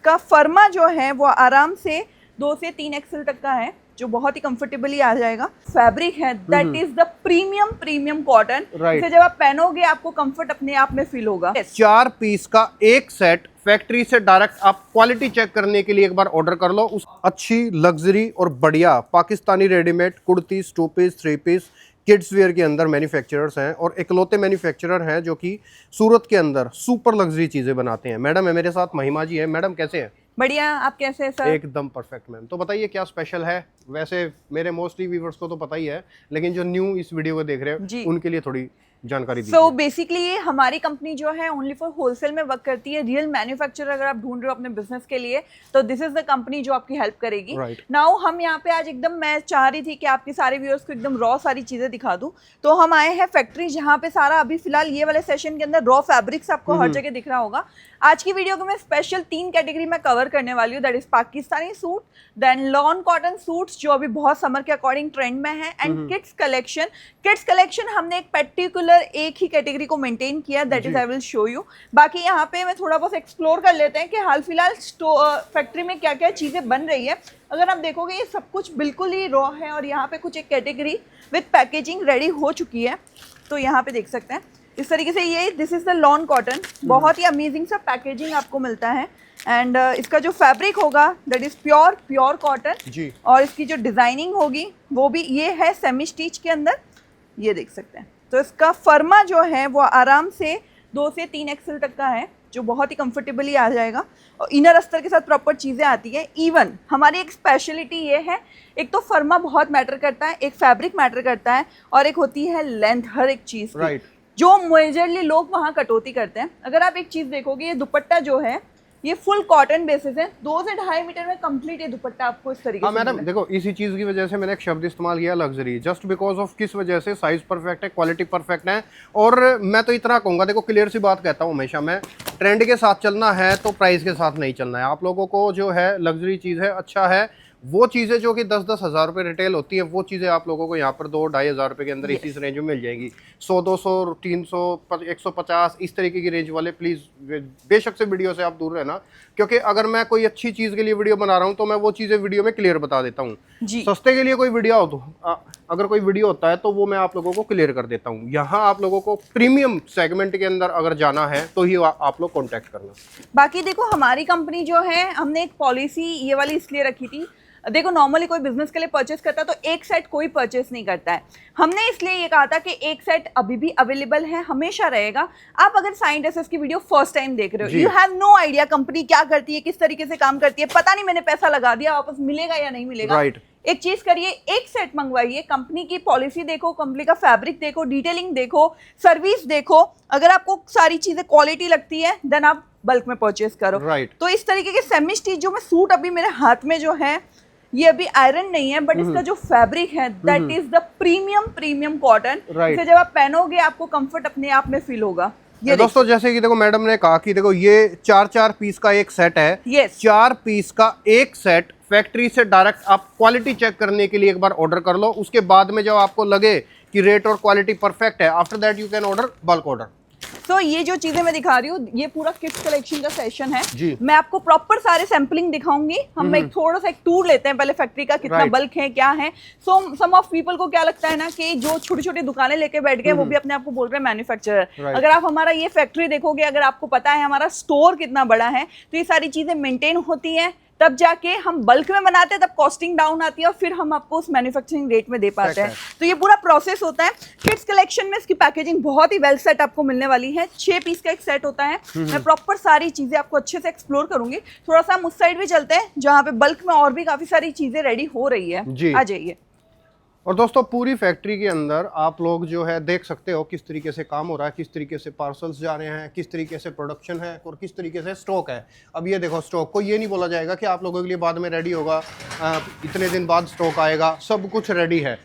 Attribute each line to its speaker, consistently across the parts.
Speaker 1: इसका फर्मा जो है वो आराम से 2 से 3 एक्सेल तक का है, जो बहुत ही कंफर्टेबली आ जाएगा। फैब्रिक है that is the premium cotton. इसे जब आप पहनोगे आपको कंफर्ट अपने आप में फील होगा।
Speaker 2: 4 पीस का एक सेट फैक्ट्री से डायरेक्ट आप क्वालिटी चेक करने के लिए एक बार ऑर्डर कर लो। उस अच्छी लग्जरी और बढ़िया Pakistani readymade kurtis, 2 piece, 3 piece, kids wear के अंदर मैन्युफैक्चरर्स हैं और इकलौते मैन्युफैक्चरर हैं जो कि सूरत के अंदर सुपर लग्जरी चीजें बनाते हैं। मैडम है मेरे साथ, महिमा जी है। मैडम कैसे हैं?
Speaker 1: बढ़िया, आप कैसे हैं सर?
Speaker 2: एकदम परफेक्ट मैम। तो बताइए क्या स्पेशल है? वैसे मेरे मोस्टली व्यूअर्स को तो पता ही है, लेकिन जो न्यू इस वीडियो को देख रहे हैं उनके लिए थोड़ी जानकारी दीजिए।
Speaker 1: सो बेसिकली हमारी कंपनी जो है ओनली फॉर होलसेल में वर्क करती है। रियल मैन्युफैक्चरर अगर आप ढूंढ रहे हो अपने बिजनेस के लिए तो दिस इज द कंपनी जो आपकी हेल्प करेगी। नाउ हम यहाँ पे आज एकदम, मैं चाह रही थी कि आपके सारे व्यूअर्स को एकदम रॉ सारी चीजें दिखा दूं, तो हम आए हैं फैक्ट्री जहाँ पे सारा अभी फिलहाल ये वाले सेशन के अंदर रॉ फैब्रिक्स आपको हर जगह दिख रहा होगा। आज की वीडियो को मैं स्पेशल 3 कैटेगरी में कवर करने वाली हूँ, that is Pakistani suit, then lawn cotton suits जो अभी बहुत समर के अकॉर्डिंग ट्रेंड में है, and kids collection. Kids collection हमने एक पर्टिकुलर एक ही कैटेगरी को मेंटेन किया, that is I will show you. बाकी यहाँ पे मैं थोड़ा बहुत एक्सप्लोर कर लेते हैं कि हाल फिलहाल फैक्ट्री में क्या क्या चीजें बन रही है। अगर आप देखोगे ये सब कुछ बिल्कुल ही रॉ है और यहाँ पे कुछ एक कैटेगरी विद पैकेजिंग रेडी हो चुकी है, तो यहाँ पे देख सकते हैं इस तरीके से। ये this is the lawn cotton, बहुत ही अमेजिंग सा पैकेजिंग आपको मिलता है। एंड इसका जो फैब्रिक होगा दैट इज प्योर कॉटन, और इसकी जो डिजाइनिंग होगी वो भी ये है सेमी स्टिच के अंदर, ये देख सकते हैं। तो इसका फर्मा जो है वो आराम से 2 से 3 एक्सेल तक का है, जो बहुत ही कंफर्टेबली आ जाएगा और इनर अस्तर के साथ प्रॉपर चीज़ें आती हैं। इवन हमारी एक स्पेशलिटी ये है, एक तो फर्मा बहुत मैटर करता है, एक फैब्रिक मैटर करता है, और एक होती है लेंथ हर एक चीज़ की, जो मेजरली लोग वहाँ कटौती करते हैं। अगर आप एक चीज़ देखोगे, ये दुपट्टा जो है ये फुल कॉटन बेसिस है, 2 से 2.5 मीटर में कंप्लीट ये दुपट्टा आपको इस तरीके से।
Speaker 2: मैडम देखो, इसी चीज की वजह से मैंने एक शब्द इस्तेमाल किया लग्जरी, जस्ट बिकॉज ऑफ किस वजह से? साइज परफेक्ट है, क्वालिटी परफेक्ट है। और मैं तो इतना कहूंगा, देखो क्लियर सी बात कहता हूँ हमेशा मैं, ट्रेंड के साथ चलना है तो प्राइस के साथ नहीं चलना है। आप लोगों को जो है लग्जरी चीज है, अच्छा है, वो चीज़ें जो कि 10-10 हज़ार रुपये रिटेल होती है, वो चीज़ें आप लोगों को यहाँ पर 2-2.5 हज़ार रुपये के अंदर इसी रेंज में मिल जाएंगी। 100-200, 300, 150 इस तरीके की रेंज वाले प्लीज़ बेशक से वीडियो से आप दूर रहना, क्योंकि अगर मैं कोई अच्छी चीज़ के लिए वीडियो बना रहा हूँ तो मैं वो चीज़ें वीडियो में क्लियर बता देता हूँ। सस्ते के लिए कोई वीडियो हो तो अगर कोई वीडियो होता है तो वो मैं आप लोगों को क्लियर कर देता हूँ। यहाँ आप लोगों को प्रीमियम सेगमेंट के अंदर अगर जाना है तो ही आप लोग कॉन्टैक्ट करना।
Speaker 1: बाकी देखो हमारी कंपनी जो है, हमने एक पॉलिसी ये वाली इसलिए रखी थी, देखो नॉर्मली कोई बिजनेस के लिए परचेस करता है तो एक सेट कोई परचेस नहीं करता है। हमने इसलिए ये कहा था कि एक सेट अभी भी अवेलेबल है, हमेशा रहेगा। आप अगर साइन ड्रेसेस की वीडियो फर्स्ट टाइम देख रहे हो, you have no idea company क्या करती है, किस तरीके से काम करती है, पता नहीं मैंने पैसा लगा दिया वापस मिलेगा या नहीं मिलेगा। एक चीज करिए, एक सेट मंगवाइए, कंपनी की पॉलिसी देखो, कंपनी का फैब्रिक देखो, डिटेलिंग देखो, सर्विस देखो। अगर आपको सारी चीजें क्वालिटी लगती है देन आप बल्क में परचेस करो। तो इस तरीके के सेमी स्टिच जो मैं सूट अभी मेरे हाथ में जो है, ये अभी आयरन नहीं है, बट इसका जो फैब्रिक है that is the premium cotton. इसे जब आप पहनोगे आपको कंफर्ट अपने आप में फील होगा। ये
Speaker 2: दोस्तों जैसे कि देखो मैडम ने कहा कि देखो ये 4 पीस का एक सेट है। 4 पीस का एक सेट फैक्ट्री से डायरेक्ट आप क्वालिटी चेक करने के लिए एक बार ऑर्डर कर लो। उसके बाद में जब आपको लगे कि रेट और क्वालिटी परफेक्ट है, after that you can order bulk order.
Speaker 1: तो ये जो चीजें मैं दिखा रही हूँ, ये पूरा किड्स कलेक्शन का सेशन है। मैं आपको प्रॉपर सारे सैम्पलिंग दिखाऊंगी। हम एक थोड़ा सा एक टूर लेते हैं पहले फैक्ट्री का, कितना बल्क है, क्या है। सो सम ऑफ पीपल को क्या लगता है ना कि जो छोटी छोटी दुकानें लेके बैठ गए वो भी अपने आप को बोल रहे हैं मैन्युफैक्चरर। अगर आप हमारा ये फैक्ट्री देखोगे, अगर आपको पता है हमारा स्टोर कितना बड़ा है, तो ये सारी चीजें मेंटेन होती हैं, तब जाके हम बल्क में बनाते हैं, तब कॉस्टिंग डाउन आती है और फिर हम आपको उस मैन्युफैक्चरिंग रेट में दे पाते हैं। तो ये पूरा प्रोसेस होता है। किड्स कलेक्शन में इसकी पैकेजिंग बहुत ही वेल सेट आपको मिलने वाली है। 6 पीस का एक सेट होता है। मैं प्रॉपर सारी चीजें आपको अच्छे से एक्सप्लोर करूंगी। थोड़ा सा हम उस साइड भी चलते हैं जहाँ पे बल्क में और भी काफी सारी चीजें रेडी हो रही है। आ जाइए।
Speaker 2: और दोस्तों पूरी फैक्ट्री के अंदर आप लोग जो है देख सकते हो किस तरीके से काम हो रहा है, किस तरीके से पार्सल्स जा रहे हैं, किस तरीके से प्रोडक्शन है और किस तरीके से स्टॉक है। अब ये देखो, स्टॉक को ये नहीं बोला जाएगा कि आप लोगों के लिए बाद में रेडी होगा, इतने दिन बाद स्टॉक आएगा, सब कुछ रेडी है।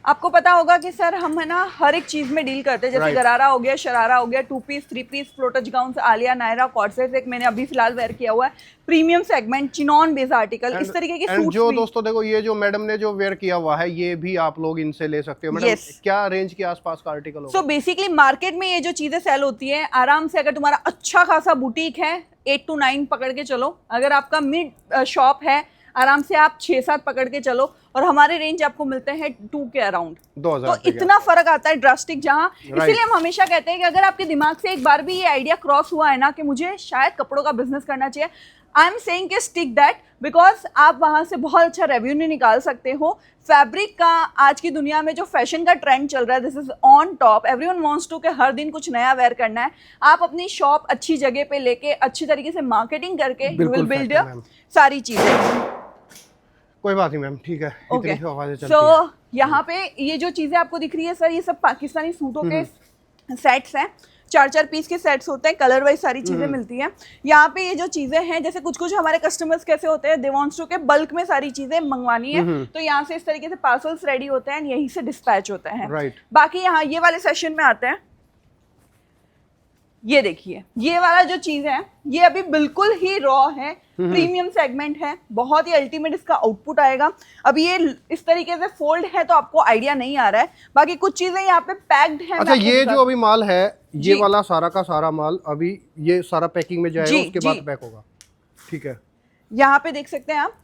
Speaker 1: आपको पता होगा कि सर हम है ना हर एक चीज में डील करते हैं, जैसे गरारा हो गया, शरारा हो गया, 2 पीस 3 पीस, फ्लोटज गाउन, आलिया, नायरा, कॉर्सेट, एक मैंने अभी फिलहाल वेयर किया हुआ है, premium segment, chinon base article, इस तरीके के सूट्स
Speaker 2: जो
Speaker 1: भी।
Speaker 2: दोस्तों देखो ये जो मैडम ने जो वेयर किया हुआ है ये भी आप लोग इनसे ले सकते हो मैडम। क्या रेंज के आसपास का आर्टिकल होगा?
Speaker 1: सो बेसिकली मार्केट में ये जो चीजें सेल होती है, आराम से अगर तुम्हारा अच्छा खासा बुटीक है 8 to 9 पकड़ के चलो, अगर आपका मिड शॉप है आराम से आप 6-7 पकड़ के चलो, और हमारे रेंज आपको मिलते हैं 2 के अराउंड।
Speaker 2: 2000
Speaker 1: तो इतना फर्क आता है ड्रास्टिक, जहां इसीलिए हम हमेशा कहते हैं कि अगर आपके दिमाग से एक बार भी ये आइडिया क्रॉस हुआ है ना कि मुझे शायद कपड़ों का बिजनेस करना चाहिए, आई एम सेइंग कि स्टिक दैट, बिकॉज आप वहां से बहुत अच्छा रेवेन्यू निकाल सकते हो। फैब्रिक का आज की दुनिया में जो फैशन का ट्रेंड चल रहा है, this is on top, everyone wants to कि हर दिन कुछ नया वेयर करना है। आप अपनी शॉप अच्छी जगह पे लेके अच्छी तरीके से मार्केटिंग करके यू विल बिल्ड सारी चीजें।
Speaker 2: कोई बात नहीं मैम, ठीक है।
Speaker 1: ओके,
Speaker 2: आवाजें चलती
Speaker 1: सो यहाँ पे ये जो चीजें आपको दिख रही है सर, ये सब पाकिस्तानी सूटों के सेट्स हैं, 4-4 पीस के सेट्स होते हैं, कलर वाइज सारी चीजें मिलती हैं। यहाँ पे ये जो चीजें हैं, जैसे कुछ कुछ हमारे कस्टमर्स कैसे होते हैं, दे वांट्स टू के बल्क में सारी चीजें मंगवानी है, तो यहाँ से इस तरीके से पार्सल्स रेडी होते हैं, यहीं से डिस्पैच होते हैं। बाकी यहाँ ये वाले सेशन में आते हैं, ये देखिए ये वाला जो चीज है ये अभी बिल्कुल ही रॉ है, प्रीमियम सेगमेंट है, बहुत ही अल्टीमेट इसका आउटपुट आएगा। अभी ये इस तरीके से फोल्ड है तो आपको आइडिया नहीं आ रहा है, बाकी कुछ चीजें यहाँ पे पैक्ड है।
Speaker 2: अच्छा, ये जो अभी माल है ये वाला सारा का सारा माल अभी ये सारा पैकिंग में जाएगा, उसके बाद पैक होगा, ठीक है।
Speaker 1: यहाँ पे देख सकते हैं आप,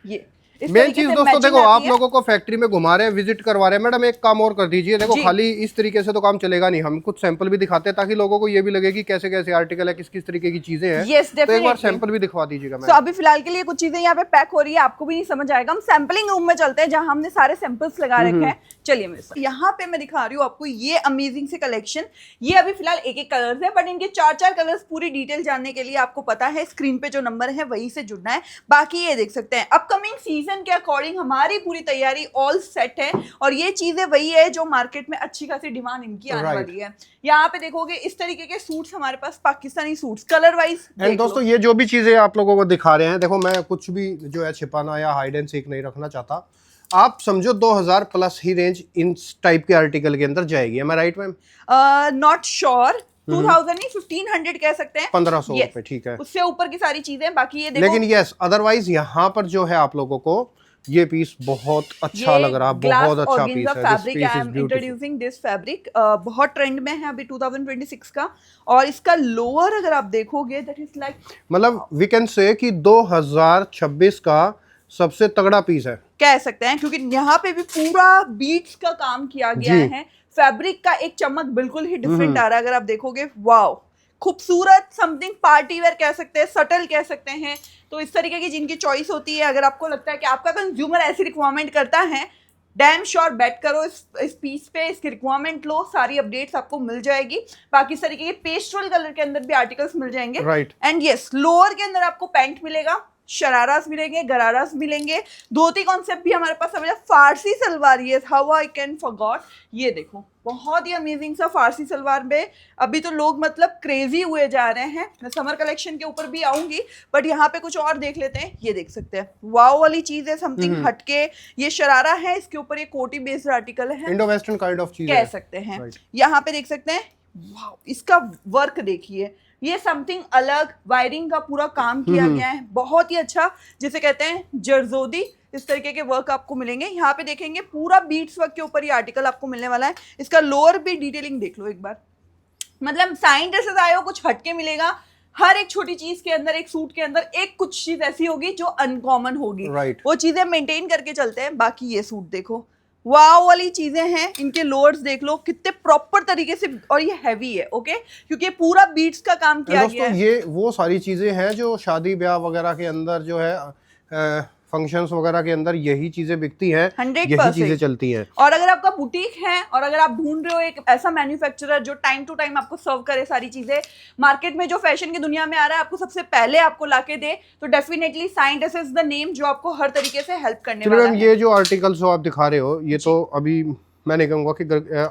Speaker 1: ये
Speaker 2: मेन चीज दोस्तों देखो, आप लोगों को फैक्ट्री में घुमा रहे हैं, विजिट करवा रहे हैं। मैडम एक काम और कर दीजिए, देखो खाली इस तरीके से तो काम चलेगा नहीं, हम कुछ सैंपल भी दिखाते हैं ताकि लोगों को ये भी लगे कि कैसे कैसे आर्टिकल है, किस किस तरीके की चीजें हैं। तो एक बार सैंपल भी दिखवा दीजिएगा।
Speaker 1: तो अभी फिलहाल के लिए कुछ चीजें यहाँ पे पैक हो रही है, आपको भी नहीं समझ आएगा, हम सैंपलिंग रूम में चलते हैं जहां हमने सारे सैंपल्स लगा रखे हैं। चलिए मेरे साथ, यहाँ पे मैं दिखा रही हूँ आपको ये अमेजिंग से कलेक्शन। ये अभी फिलहाल एक कलर्स है, बट इनके 4-4 कलर्स पूरी डिटेल जानने के लिए आपको पता है स्क्रीन पे जो नंबर है वही से जुड़ना है। बाकी ये देख सकते हैं अपकमिंग सीजन के अकॉर्डिंग हमारी पूरी तैयारी ऑल सेट है, और ये चीजें वही है जो मार्केट में अच्छी खासी डिमांड इनकी आने वाली है। यहाँ पे देखोगे इस तरीके के सूट्स हमारे पास, Pakistani suits colour wise.
Speaker 2: And दोस्तों ये जो भी चीजें आप लोगों को दिखा रहे हैं, देखो मैं कुछ भी जो है छिपाना या हाइड एंड सीक नहीं रखना चाहता, आप समझो 2000 प्लस ही रेंज इन टाइप के आर्टिकल के अंदर जाएगी। Am I right ma'am?
Speaker 1: Not sure, 2000 नहीं 1500 कह सकते हैं,
Speaker 2: 1500 रुपए, ठीक है,
Speaker 1: उससे ऊपर की सारी चीजें। बाकी ये देखो,
Speaker 2: लेकिन यस अदरवाइज यहाँ पर जो है आप लोगों को ये पीस बहुत अच्छा लग रहा है, बहुत अच्छा पीस है।
Speaker 1: Fabric I am introducing this fabric, बहुत ट्रेंड में है अभी 2026 का, और इसका लोअर अगर आप देखोगे दैट इज लाइक,
Speaker 2: मतलब वी कैन से कि 2026 का सबसे तगड़ा पीस है
Speaker 1: कह सकते हैं, क्योंकि यहाँ पे भी पूरा बीट्स का काम किया गया है। फैब्रिक का एक चमक बिल्कुल ही डिफरेंट आ रहा है, अगर आप देखोगे वाओ, खूबसूरत, समथिंग पार्टी वेयर कह सकते हैं, सटल कह सकते हैं। तो इस तरीके की जिनकी चॉइस होती है, अगर आपको लगता है कि आपका कंज्यूमर ऐसी रिक्वायरमेंट करता है, डैम श्योर बेट करो इस पीस पे, इसकी रिक्वायरमेंट लो, सारी अपडेट्स आपको मिल जाएगी। बाकी इस तरीके के पेस्टल कलर के अंदर भी आर्टिकल्स मिल जाएंगे, एंड यस लोअर के अंदर आपको पैंट मिलेगा, शरारास मिलेंगे, गरारास मिलेंगे, धोती कॉन्सेप्ट भी हमारे पास समझा, फारसी सलवार, ये हाउ आई कैन फॉरगॉट, ये देखो बहुत ही अमेजिंग सा फारसी सलवार में अभी तो लोग मतलब क्रेजी हुए जा रहे हैं। मैं समर कलेक्शन के ऊपर भी आऊंगी, बट यहाँ पे कुछ और देख लेते हैं। ये देख सकते हैं वाव वाली चीज है, समथिंग हटके, ये शरारा है, इसके ऊपर ये कोटी बेस्ड आर्टिकल है,
Speaker 2: इंडो वेस्टर्न काइंड ऑफ चीज
Speaker 1: कह सकते हैं। यहाँ पे देख सकते हैं वाव, इसका वर्क देखिए, ये समथिंग अलग, वायरिंग का पूरा काम किया गया है, बहुत ही अच्छा, जिसे कहते हैं जरजोदी, इस तरीके के वर्क आपको मिलेंगे। यहाँ पे देखेंगे पूरा बीट्स वर्क के ऊपर ये आर्टिकल आपको मिलने वाला है। इसका लोअर भी डिटेलिंग देख लो एक बार, मतलब साइन ड्रेसेस आए हो कुछ हटके मिलेगा, हर एक छोटी चीज के अंदर, एक सूट के अंदर एक कुछ चीज ऐसी होगी जो अनकॉमन होगी, वो चीजें मेंटेन करके चलते हैं। बाकी ये सूट देखो, वाव वाली चीजें हैं, इनके लोअर्स देख लो कितने प्रॉपर तरीके से, और ये हैवी है, ओके, क्योंकि पूरा बीट्स का काम किया गया है।
Speaker 2: ये वो सारी चीजें हैं जो शादी ब्याह वगैरह के अंदर जो है फंक्शंस वगैरह के अंदर यही चीजें बिकती हैं,
Speaker 1: 100%
Speaker 2: यही चीजें चलती हैं।
Speaker 1: और अगर आपका बुटीक है और अगर आप ढूंढ रहे हो एक ऐसा मैन्युफैक्चरर जो टाइम टू टाइम आपको सर्व करे सारी चीजें, मार्केट में जो फैशन की दुनिया में आ रहा है आपको सबसे पहले आपको लाके दे, तो definitely sign dresses the name जो आपको हर तरीके से हेल्प करने वाला है।
Speaker 2: ये जो आर्टिकल्स आप दिखा रहे हो ये तो अभी मैं नहीं कहूँगा कि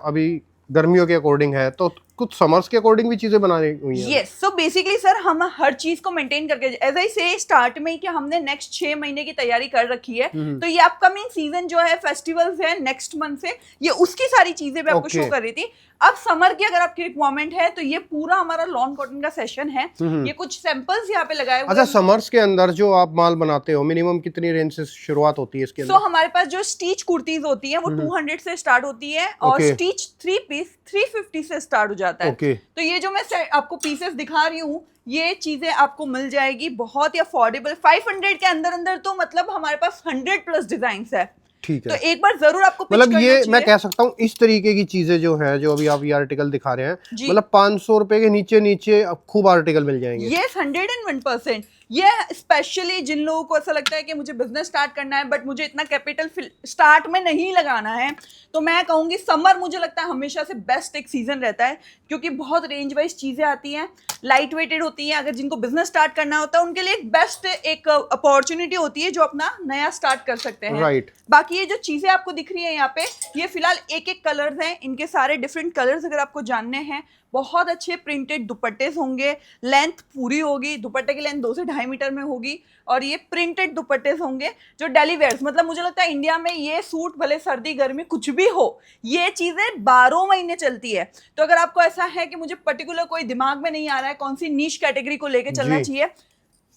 Speaker 2: अभी गर्मियों के अकॉर्डिंग है, तो कुछ समर्स के अकॉर्डिंग भी चीजें बनानी हुई हैं।
Speaker 1: यस, सो बेसिकली सर हम हर चीज को मेंटेन करके, एज आई से स्टार्ट में ही कि हमने नेक्स्ट 6 महीने की तैयारी कर रखी है, तो ये अपकमिंग सीजन जो है, फेस्टिवल्स है नेक्स्ट मंथ से, ये उसकी सारी चीजें मैं आपको शो कर रही थी। अब समर की अगर आपकी रिक्वायरमेंट है तो ये पूरा हमारा लॉन कॉटन का सेशन है। ये कुछ सैंपल्स यहाँ पे लगाए हुए।
Speaker 2: अच्छा, समर्स के अंदर जो आप माल बनाते हो मिनिमम कितनी रेंज से शुरुआत होती है इसके अंदर?
Speaker 1: हमारे पास जो स्टिच कुर्तीज होती है वो 200 से स्टार्ट होती है, और स्टिच 3 पीस 350 से स्टार्ट हो जाता है। तो ये जो मैं आपको पीसेस दिखा रही हूँ, ये चीजें आपको मिल जाएगी बहुत ही अफोर्डेबल 500 के अंदर अंदर। तो मतलब हमारे पास 100+ डिजाइन है।
Speaker 2: ठीक है,
Speaker 1: तो एक बार जरूर आपको
Speaker 2: मतलब ये मैं कह सकता हूँ इस तरीके की चीजें जो है, जो अभी आप ये आर्टिकल दिखा रहे हैं, मतलब 500 रुपए के नीचे नीचे खूब आर्टिकल मिल जाएंगे।
Speaker 1: ये 101%। ये स्पेशली जिन लोगों को ऐसा लगता है कि मुझे बिजनेस स्टार्ट करना है बट मुझे इतना कैपिटल स्टार्ट में नहीं लगाना है, तो मैं कहूँगी समर मुझे लगता है हमेशा से बेस्ट एक सीजन रहता है, क्योंकि बहुत रेंज वाइज चीज़ें आती हैं, लाइट वेटेड होती हैं। अगर जिनको बिजनेस स्टार्ट करना होता है उनके लिए एक बेस्ट एक अपॉर्चुनिटी होती है जो अपना नया स्टार्ट कर सकते हैं।
Speaker 2: राइट।
Speaker 1: बाकी ये जो चीज़ें आपको दिख रही है यहाँ पे, ये फिलहाल एक एक कलर्स हैं, इनके सारे डिफरेंट कलर्स अगर आपको जानने हैं। बहुत अच्छे प्रिंटेड दुपट्टे होंगे, लेंथ पूरी होगी, दुपट्टे की लेंथ 2 से 2.5 मीटर में होगी, और ये प्रिंटेड दुपट्टे होंगे जो डेली वेयर्स, मतलब मुझे लगता है इंडिया में ये सूट भले सर्दी गर्मी कुछ भी हो, ये चीज़ें 12 महीने चलती है। तो अगर आपको ऐसा है कि मुझे पर्टिकुलर कोई दिमाग में नहीं आ रहा है कौन सी नीश कैटेगरी को लेके चलना चाहिए,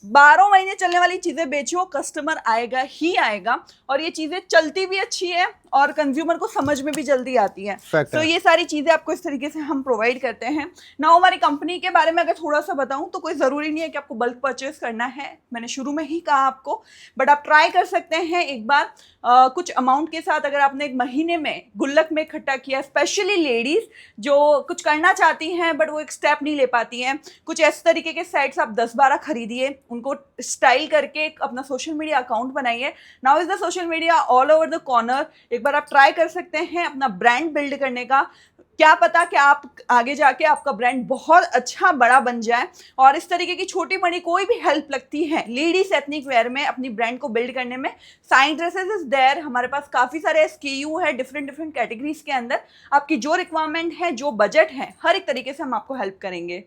Speaker 1: 12 महीने चलने वाली चीजें बेचो, कस्टमर आएगा ही आएगा, और ये चीजें चलती भी अच्छी है और कंज्यूमर को समझ में भी जल्दी आती है। तो ये सारी चीजें आपको इस तरीके से हम प्रोवाइड करते हैं ना। हमारी कंपनी के बारे में अगर थोड़ा सा बताऊं तो कोई जरूरी नहीं है कि आपको बल्क परचेज करना है, मैंने शुरू में ही कहा आपको, बट आप ट्राई कर सकते हैं एक बार कुछ अमाउंट के साथ। अगर आपने एक महीने में गुल्लक में इकट्ठा किया, स्पेशली लेडीज जो कुछ करना चाहती हैं बट वो एक स्टेप नहीं ले पाती हैं, कुछ इस तरीके के सेट्स आप 10-12 खरीदिए, उनको स्टाइल करके अपना सोशल मीडिया अकाउंट बनाइए। Now is the social media all over the corner. एक बार आप ट्राई कर सकते हैं अपना ब्रांड बिल्ड करने का, क्या पता कि आप आगे जाके आपका ब्रांड बहुत अच्छा बड़ा बन जाए। और इस तरीके की छोटी बड़ी कोई भी हेल्प लगती है लेडीज एथनिक वेयर में अपनी ब्रांड को बिल्ड करने में, साइन ड्रेसेस इज देयर। हमारे पास काफ़ी सारे SKU है डिफरेंट कैटेगरीज के अंदर। आपकी जो रिक्वायरमेंट है, जो बजट है, हर एक तरीके से हम आपको हेल्प करेंगे।